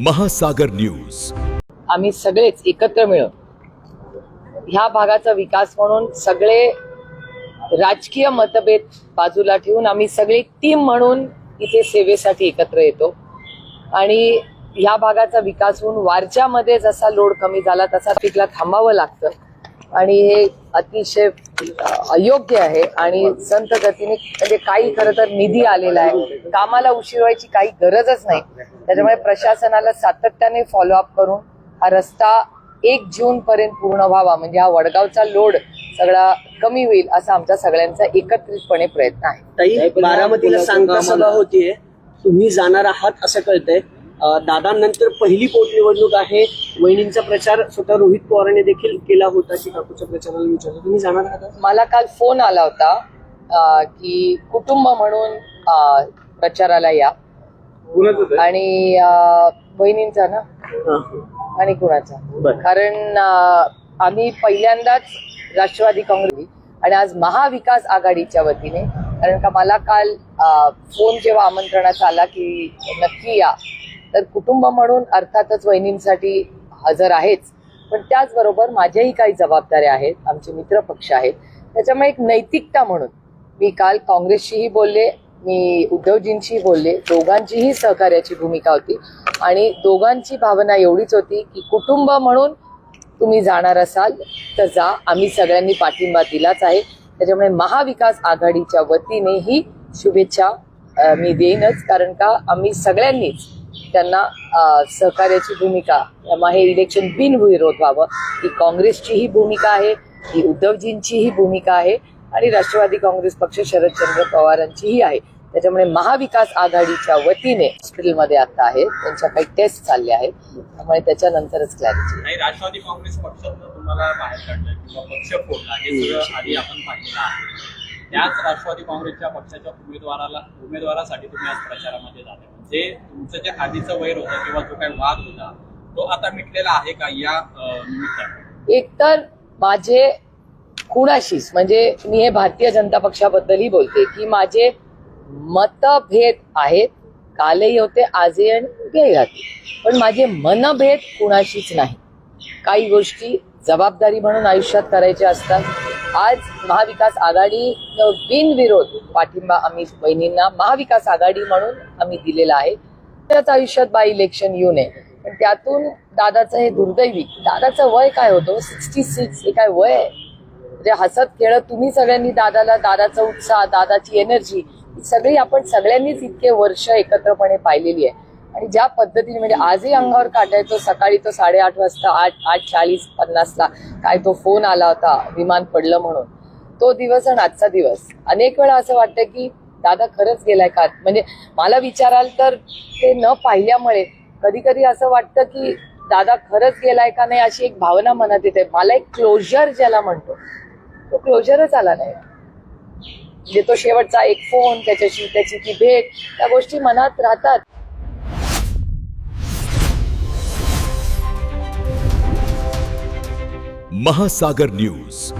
महासागर न्यूज। आम्ही सगळेच एकत्र मिळून ह्या भागाचा विकास म्हणून सगळे राजकीय मतभेद बाजूला ठेवून आम्ही सगळी टीम म्हणून इथे सेवेसाठी एकत्र येतो आणि ह्या भागाचा विकास होऊन वारच्यामध्ये जसा लोड कमी झाला तसा पिकला थांबावं लागतं आणि हे अतिशय अयोग्य आहे आणि संत गतीने म्हणजे काही खरं तर निधी आलेला आहे, कामाला उशीर व्हायची काही गरजच नाही। त्याच्यामुळे प्रशासनाला सातत्याने फॉलोअप करून हा रस्ता 1 जून पर्यंत पूर्ण व्हावा, म्हणजे हा वडगावचा लोड सगळा कमी होईल असा आमचा सगळ्यांचा एकत्रितपणे प्रयत्न आहे। ताई, बारामतीला सांगता सभा होतीये, तुम्ही जाणार आहात असं कळतंय। दादांनंतर पहिली पोटनिवडणूक आहे, वहिनींचा प्रचार स्वतः रोहित पवारांनी देखील केला होता की काकूच्या प्रचाराला विचारलं, तुम्ही जाणार आहात? मला काल फोन आला होता की कुटुंब म्हणून प्रचाराला या आणि बहिणींचा ना आणि कुणाचा, कारण आम्ही पहिल्यांदाच राष्ट्रवादी काँग्रेस आणि आज महाविकास आघाडीच्या वतीने, कारण का मला काल फोन जेव्हा आमंत्रणाचा आला की नक्की या, तर कुटुंब म्हणून अर्थातच वहिनींसाठी हजर आहेच, पण त्याचबरोबर माझ्याही काही जबाबदाऱ्या आहेत, आमचे मित्र पक्ष आहेत, त्याच्यामुळे एक नैतिकता म्हणून मी काल काँग्रेसशीही बोलले, मी उद्धवजींशी बोलले, दोघांचीही सहकार्याची भूमिका होती आणि दोघांची भावना एवढीच होती की कुटुंब म्हणून तुम्ही जाणार असाल तर जा, आम्ही सगळ्यांनी पाठिंबा दिलाच आहे। त्याच्यामुळे महाविकास आघाडीच्या वतीनेही शुभेच्छा मी देईनच, कारण का आम्ही सगळ्यांनीच त्यांना सहकार्याची भूमिका, हे इलेक्शन बिनविरोध व्हावं ही काँग्रेसचीही भूमिका आहे, ही उद्धवजींचीही भूमिका आहे आणि राष्ट्रवादी काँग्रेस पक्ष शरदचंद्र पवारांचीही आहे। त्याच्यामुळे महाविकास आघाडीच्या वतीने हॉस्पिटलमध्ये आता आहे, त्यांच्या काही टेस्ट चालल्या आहेत, त्यामुळे त्याच्यानंतरच क्लॅरिटी। नाही, राष्ट्रवादी काँग्रेस पक्षातून तुम्हाला बाहेर काढलं किंवा पक्ष फोडला हे सगळं आधी आपण पाहिलेलं आहे। त्याच राष्ट्रवादी काँग्रेसच्या पक्षाच्या उमेदवारासाठी तुम्ही आज प्रचारामध्ये जाते, म्हणजे तुमचं जे आधीचं वैर होतं किंवा जो काही वाद होता तो आता मिटलेला आहे का या निमित्ताने? एकतर माझे कुणाशीच, म्हणजे मी हे भारतीय जनता पक्षाबद्दलही बोलते की माझे मतभेद आहेत, कालही होते, आजही आणि उद्याही राहतील, पण माझे मनभेद कुणाशीच नाही। काही गोष्टी जबाबदारी म्हणून आयुष्यात करायच्या असतात। आज महाविकास आघाडी बिनविरोध पाठिंबा आम्ही बहिणींना महाविकास आघाडी म्हणून आम्ही दिलेला आहे। त्याच आयुष्यात बाय इलेक्शन येऊ नये, पण त्यातून दादाचं हे दुर्दैवी, दादाचं वय काय होतं 66, हे काय वय आहे? म्हणजे हसत खेळत तुम्ही सगळ्यांनी दादाचा उत्साह, दादाची एनर्जी सगळी आपण सगळ्यांनीच इतके वर्ष एकत्रपणे पाहिलेली आहे आणि ज्या पद्धतीने, म्हणजे आजही अंगावर काटा येतो। सकाळी तो 8:30 वाजता 8:40-50ला काय तो फोन आला होता विमान पडलं म्हणून, तो दिवस आणि आजचा दिवस अनेक वेळा असं वाटतं की दादा खरंच गेलाय का, म्हणजे मला विचाराल तर ते न पाहिल्यामुळे कधी कधी असं वाटतं की दादा खरंच गेलाय का नाही अशी एक भावना मनात येते। मला एक क्लोजर ज्याला म्हणतो तो क्लोजरच आला नाही, म्हणजे तो शेवटचा एक फोन, त्याची ती भेट, त्या गोष्टी मनात राहतात। महासागर न्यूज।